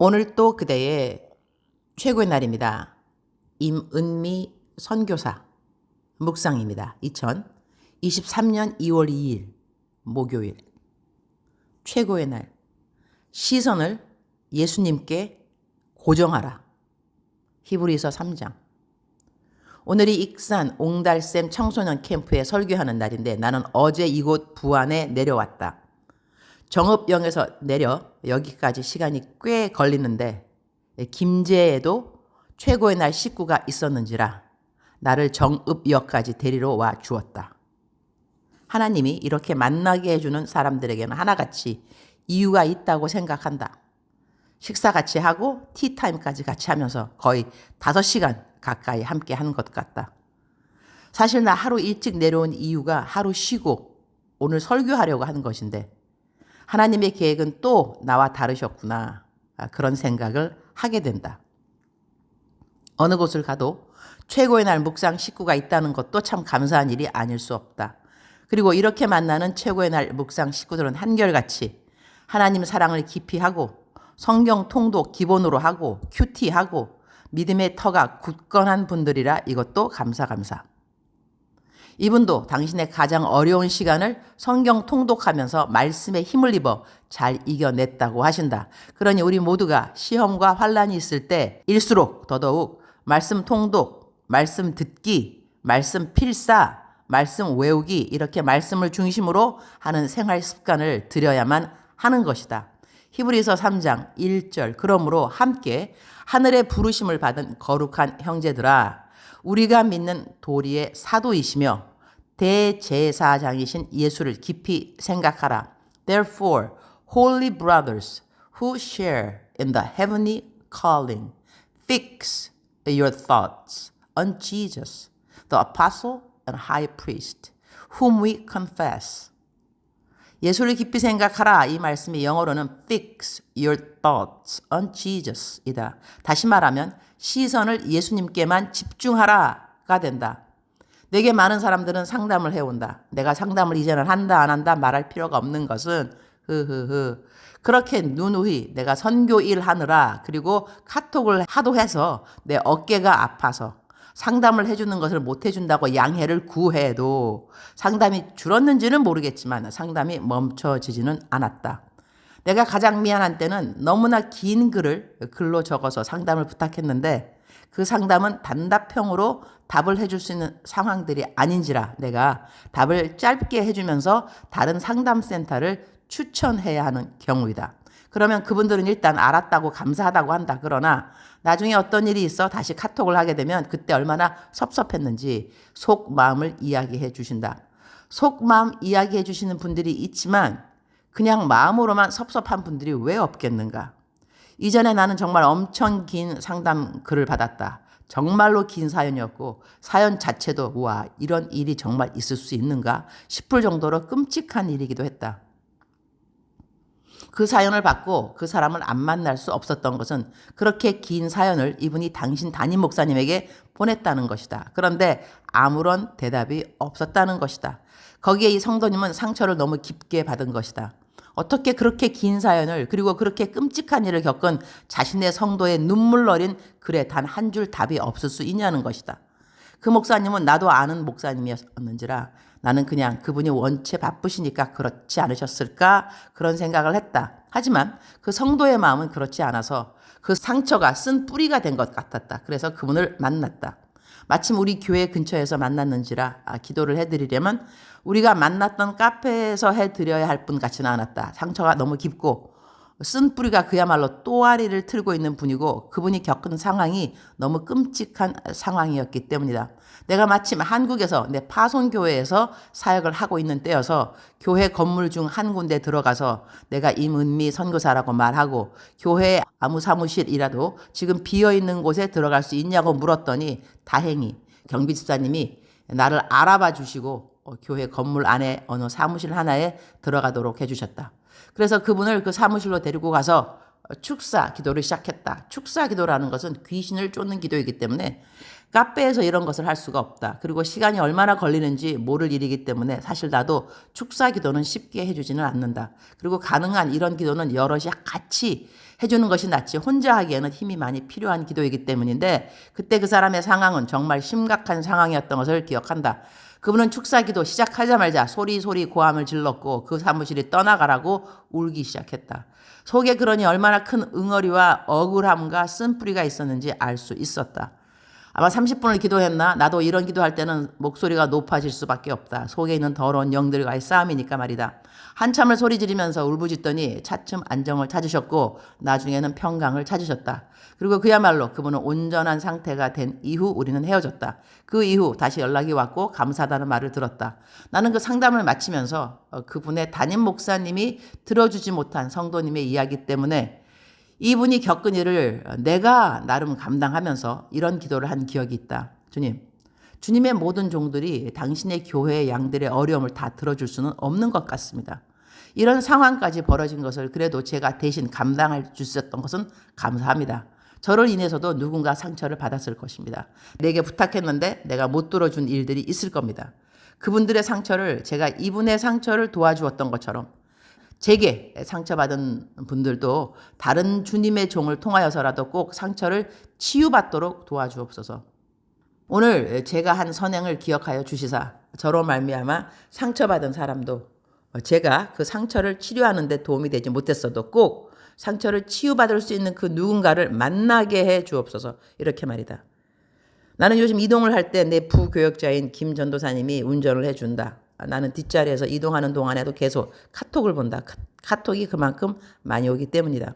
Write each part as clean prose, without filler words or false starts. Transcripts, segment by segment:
오늘 또 그대의 최고의 날입니다. 임은미 선교사 묵상입니다. 2023년 2월 2일 목요일 최고의 날 시선을 예수님께 고정하라. 히브리서 3장. 오늘이 익산 옹달샘 청소년 캠프에 설교하는 날인데 나는 어제 이곳 부안에 내려왔다. 정읍역에서 내려 여기까지 시간이 꽤 걸리는데 김제에도 최고의 날 식구가 있었는지라 나를 정읍역까지 데리러 와 주었다. 하나님이 이렇게 만나게 해주는 사람들에게는 하나같이 이유가 있다고 생각한다. 식사 같이 하고 티타임까지 같이 하면서 거의 5시간 가까이 함께 한 것 같다. 사실 나 하루 일찍 내려온 이유가 하루 쉬고 오늘 설교하려고 하는 것인데 하나님의 계획은 또 나와 다르셨구나. 그런 생각을 하게 된다. 어느 곳을 가도 최고의 날 묵상 식구가 있다는 것도 참 감사한 일이 아닐 수 없다. 그리고 이렇게 만나는 최고의 날 묵상 식구들은 한결같이 하나님 사랑을 깊이 하고 성경 통독 기본으로 하고 큐티하고 믿음의 터가 굳건한 분들이라 이것도 감사. 이분도 당신의 가장 어려운 시간을 성경 통독하면서 말씀에 힘을 입어 잘 이겨냈다고 하신다. 그러니 우리 모두가 시험과 환란이 있을 때일수록 더더욱 말씀 통독, 말씀 듣기, 말씀 필사, 말씀 외우기 이렇게 말씀을 중심으로 하는 생활 습관을 들여야만 하는 것이다. 히브리서 3장 1절. 그러므로 함께 하늘의 부르심을 받은 거룩한 형제들아, 우리가 믿는 도리의 사도이시며 대제사장이신 예수를 깊이 생각하라. Therefore, holy brothers who share in the heavenly calling, fix your thoughts on Jesus, the apostle and high priest, whom we confess. 예수를 깊이 생각하라. 이 말씀이 영어로는 fix your thoughts on Jesus 이다. 다시 말하면 시선을 예수님께만 집중하라가 된다. 내게 많은 사람들은 상담을 해온다. 내가 상담을 이제는 한다 안 한다 말할 필요가 없는 것은 그렇게 누누이 내가 선교 일 하느라 그리고 카톡을 하도 해서 내 어깨가 아파서 상담을 해주는 것을 못 해준다고 양해를 구해도 상담이 줄었는지는 모르겠지만 상담이 멈춰지지는 않았다. 내가 가장 미안한 때는 너무나 긴 글을 글로 적어서 상담을 부탁했는데 그 상담은 단답형으로 답을 해줄 수 있는 상황들이 아닌지라 내가 답을 짧게 해주면서 다른 상담센터를 추천해야 하는 경우이다. 그러면 그분들은 일단 알았다고 감사하다고 한다. 그러나 나중에 어떤 일이 있어 다시 카톡을 하게 되면 그때 얼마나 섭섭했는지 속마음을 이야기해 주신다. 속마음 이야기해 주시는 분들이 있지만 그냥 마음으로만 섭섭한 분들이 왜 없겠는가? 이전에 나는 정말 엄청 긴 상담 글을 받았다. 정말로 긴 사연이었고 사연 자체도 와 이런 일이 정말 있을 수 있는가 싶을 정도로 끔찍한 일이기도 했다. 그 사연을 받고 그 사람을 안 만날 수 없었던 것은 그렇게 긴 사연을 이분이 당신 담임 목사님에게 보냈다는 것이다. 그런데 아무런 대답이 없었다는 것이다. 거기에 이 성도님은 상처를 너무 깊게 받은 것이다. 어떻게 그렇게 긴 사연을 그리고 그렇게 끔찍한 일을 겪은 자신의 성도의 눈물 어린 글에 단 한 줄 답이 없을 수 있냐는 것이다. 그 목사님은 나도 아는 목사님이었는지라 나는 그냥 그분이 원체 바쁘시니까 그렇지 않으셨을까 그런 생각을 했다. 하지만 그 성도의 마음은 그렇지 않아서 그 상처가 쓴 뿌리가 된 것 같았다. 그래서 그분을 만났다. 마침 우리 교회 근처에서 만났는지라 기도를 해드리려면 우리가 만났던 카페에서 해드려야 할 분 같지는 않았다. 상처가 너무 깊고 쓴 뿌리가 그야말로 또아리를 틀고 있는 분이고 그분이 겪은 상황이 너무 끔찍한 상황이었기 때문이다. 내가 마침 한국에서 내 파송교회에서 사역을 하고 있는 때여서 교회 건물 중 한 군데 들어가서 내가 임은미 선교사라고 말하고 교회 아무 사무실이라도 지금 비어있는 곳에 들어갈 수 있냐고 물었더니 다행히 경비 집사님이 나를 알아봐 주시고 교회 건물 안에 어느 사무실 하나에 들어가도록 해주셨다. 그래서 그분을 그 사무실로 데리고 가서 축사 기도를 시작했다. 축사 기도라는 것은 귀신을 쫓는 기도이기 때문에 카페에서 이런 것을 할 수가 없다. 그리고 시간이 얼마나 걸리는지 모를 일이기 때문에 사실 나도 축사 기도는 쉽게 해주지는 않는다. 그리고 가능한 이런 기도는 여럿이 같이 해주는 것이 낫지 혼자 하기에는 힘이 많이 필요한 기도이기 때문인데 그때 그 사람의 상황은 정말 심각한 상황이었던 것을 기억한다. 그분은 축사 기도 시작하자마자 소리소리 고함을 질렀고 그 사무실이 떠나가라고 울기 시작했다. 속에 그러니 얼마나 큰 응어리와 억울함과 쓴뿌리가 있었는지 알 수 있었다. 아마 30분을 기도했나? 나도 이런 기도할 때는 목소리가 높아질 수밖에 없다. 속에 있는 더러운 영들과의 싸움이니까 말이다. 한참을 소리 지르면서 울부짖더니 차츰 안정을 찾으셨고 나중에는 평강을 찾으셨다. 그리고 그야말로 그분은 온전한 상태가 된 이후 우리는 헤어졌다. 그 이후 다시 연락이 왔고 감사하다는 말을 들었다. 나는 그 상담을 마치면서 그분의 담임 목사님이 들어주지 못한 성도님의 이야기 때문에 이분이 겪은 일을 내가 나름 감당하면서 이런 기도를 한 기억이 있다. 주님, 주님의 모든 종들이 당신의 교회의 양들의 어려움을 다 들어줄 수는 없는 것 같습니다. 이런 상황까지 벌어진 것을 그래도 제가 대신 감당할 수 있었던 것은 감사합니다. 저를 인해서도 누군가 상처를 받았을 것입니다. 내게 부탁했는데 내가 못 들어준 일들이 있을 겁니다. 그분들의 상처를 제가 이분의 상처를 도와주었던 것처럼 제게 상처받은 분들도 다른 주님의 종을 통하여서라도 꼭 상처를 치유받도록 도와주옵소서. 오늘 제가 한 선행을 기억하여 주시사 저로 말미암아 상처받은 사람도 제가 그 상처를 치료하는 데 도움이 되지 못했어도 꼭 상처를 치유받을 수 있는 그 누군가를 만나게 해 주옵소서. 이렇게 말이다. 나는 요즘 이동을 할 때 내 부교역자인 김 전도사님이 운전을 해준다. 나는 뒷자리에서 이동하는 동안에도 계속 카톡을 본다. 카톡이 그만큼 많이 오기 때문이다.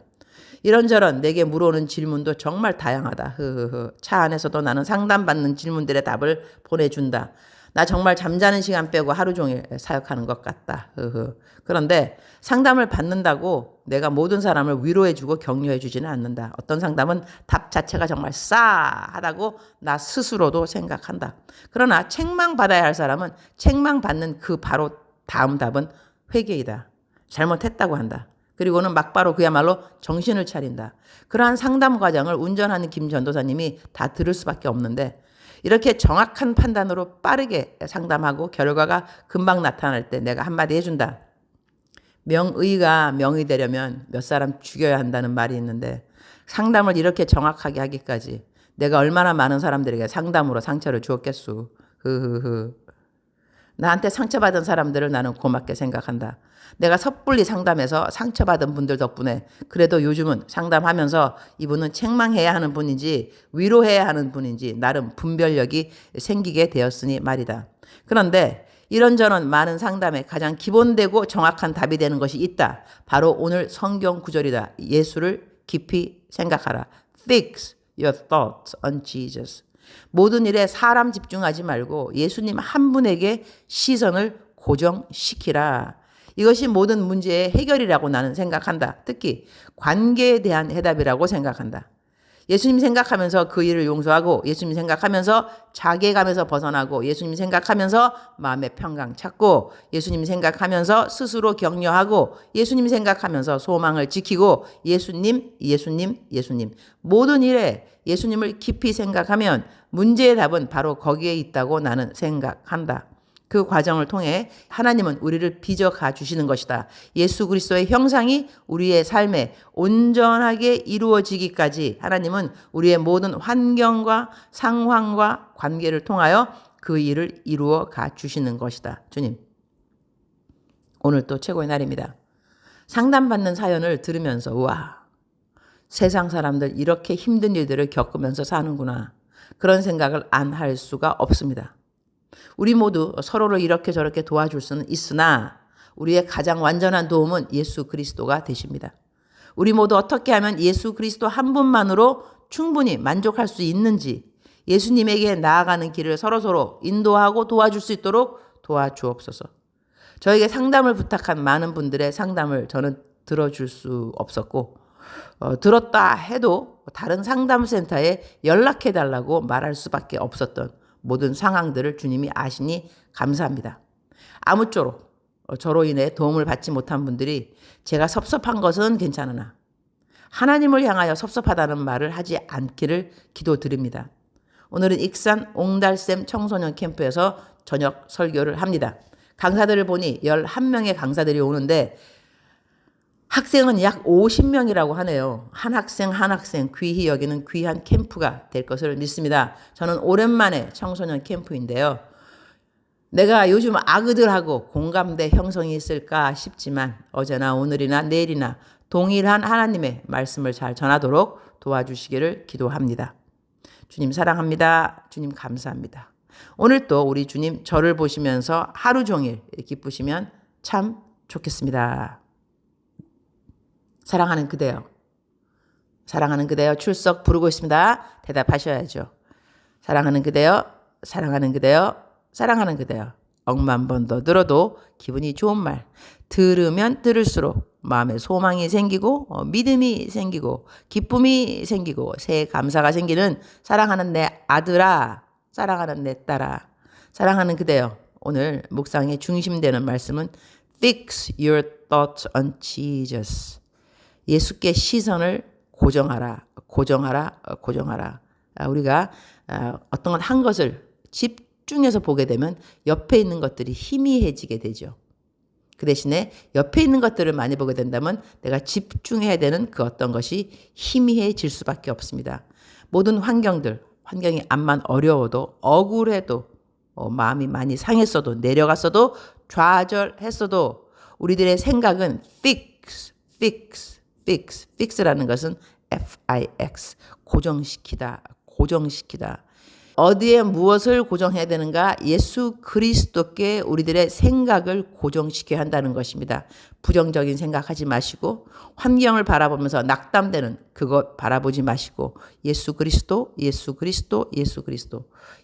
이런저런 내게 물어오는 질문도 정말 다양하다. 차 안에서도 나는 상담받는 질문들의 답을 보내준다. 나 정말 잠자는 시간 빼고 하루 종일 사역하는 것 같다. 그런데 상담을 받는다고 내가 모든 사람을 위로해주고 격려해주지는 않는다. 어떤 상담은 답 자체가 정말 싸하다고 나 스스로도 생각한다. 그러나 책망받아야 할 사람은 책망받는 그 바로 다음 답은 회개이다. 잘못했다고 한다. 그리고는 막바로 그야말로 정신을 차린다. 그러한 상담 과정을 운전하는 김 전도사님이 다 들을 수밖에 없는데 이렇게 정확한 판단으로 빠르게 상담하고 결과가 금방 나타날 때 내가 한마디 해준다. 명의가 명의 되려면 몇 사람 죽여야 한다는 말이 있는데 상담을 이렇게 정확하게 하기까지 내가 얼마나 많은 사람들에게 상담으로 상처를 주었겠소. 나한테 상처받은 사람들을 나는 고맙게 생각한다. 내가 섣불리 상담해서 상처받은 분들 덕분에 그래도 요즘은 상담하면서 이분은 책망해야 하는 분인지 위로해야 하는 분인지 나름 분별력이 생기게 되었으니 말이다. 그런데 이런저런 많은 상담에 가장 기본되고 정확한 답이 되는 것이 있다. 바로 오늘 성경 구절이다. 예수를 깊이 생각하라. Fix your thoughts on Jesus. 모든 일에 사람 집중하지 말고 예수님 한 분에게 시선을 고정시키라. 이것이 모든 문제의 해결이라고 나는 생각한다. 특히 관계에 대한 해답이라고 생각한다. 예수님 생각하면서 그 일을 용서하고 예수님 생각하면서 자괴감에서 벗어나고 예수님 생각하면서 마음의 평강 찾고 예수님 생각하면서 스스로 격려하고 예수님 생각하면서 소망을 지키고 예수님 모든 일에 예수님을 깊이 생각하면 문제의 답은 바로 거기에 있다고 나는 생각한다. 그 과정을 통해 하나님은 우리를 빚어가 주시는 것이다. 예수 그리스도의 형상이 우리의 삶에 온전하게 이루어지기까지 하나님은 우리의 모든 환경과 상황과 관계를 통하여 그 일을 이루어 가 주시는 것이다. 주님, 오늘 또 최고의 날입니다. 상담받는 사연을 들으면서 우와, 세상 사람들 이렇게 힘든 일들을 겪으면서 사는구나. 그런 생각을 안 할 수가 없습니다. 우리 모두 서로를 이렇게 저렇게 도와줄 수는 있으나 우리의 가장 완전한 도움은 예수 그리스도가 되십니다. 우리 모두 어떻게 하면 예수 그리스도 한 분만으로 충분히 만족할 수 있는지 예수님에게 나아가는 길을 서로서로 인도하고 도와줄 수 있도록 도와주옵소서. 저에게 상담을 부탁한 많은 분들의 상담을 저는 들어줄 수 없었고 들었다 해도 다른 상담센터에 연락해달라고 말할 수밖에 없었던 모든 상황들을 주님이 아시니 감사합니다. 아무쪼록 저로 인해 도움을 받지 못한 분들이 제가 섭섭한 것은 괜찮으나 하나님을 향하여 섭섭하다는 말을 하지 않기를 기도드립니다. 오늘은 익산 옹달샘 청소년 캠프에서 저녁 설교를 합니다. 강사들을 보니 11명의 강사들이 오는데 학생은 약 50명이라고 하네요. 한 학생 한 학생 귀히 여기는 귀한 캠프가 될 것을 믿습니다. 저는 오랜만에 청소년 캠프인데요. 내가 요즘 아그들하고 공감대 형성이 있을까 싶지만 어제나 오늘이나 내일이나 동일한 하나님의 말씀을 잘 전하도록 도와주시기를 기도합니다. 주님 사랑합니다. 주님 감사합니다. 오늘 또 우리 주님 저를 보시면서 하루 종일 기쁘시면 참 좋겠습니다. 사랑하는 그대여. 사랑하는 그대여 출석 부르고 있습니다. 대답하셔야죠. 사랑하는 그대여. 사랑하는 그대여. 사랑하는 그대여. 억만 번 더 들어도 기분이 좋은 말. 들으면 들을수록 마음에 소망이 생기고 믿음이 생기고 기쁨이 생기고 새 감사가 생기는 사랑하는 내 아들아. 사랑하는 내 딸아. 사랑하는 그대여. 오늘 묵상의 중심되는 말씀은 Fix your thoughts on Jesus. 예수께 시선을 고정하라, 고정하라, 고정하라. 우리가 어떤 한 것을 집중해서 보게 되면 옆에 있는 것들이 희미해지게 되죠. 그 대신에 옆에 있는 것들을 많이 보게 된다면 내가 집중해야 되는 그 어떤 것이 희미해질 수밖에 없습니다. 모든 환경이 암만 어려워도 억울해도 마음이 많이 상했어도 내려갔어도 좌절했어도 우리들의 생각은 fix라는 것은 fix, 고정시키다. 어디에 무엇을 고정해야 되는가? 예수 그리스도께 우리들의 생각을 고정시켜야 한다는 것입니다. 부정적인 생각하지 마시고 환경을 바라보면서 낙담되는 그것 바라보지 마시고 예수 그리스도.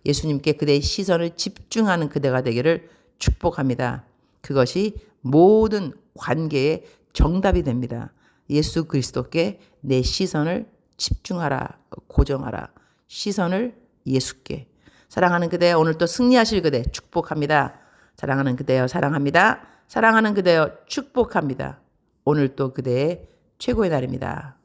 예수님께 그대의 시선을 집중하는 그대가 되기를 축복합니다. 그것이 모든 관계의 정답이 됩니다. 예수 그리스도께 내 시선을 집중하라, 고정하라. 시선을 예수께. 사랑하는 그대여 오늘 또 승리하실 그대 축복합니다. 사랑하는 그대여 사랑합니다. 사랑하는 그대여 축복합니다. 오늘 또 그대의 최고의 날입니다.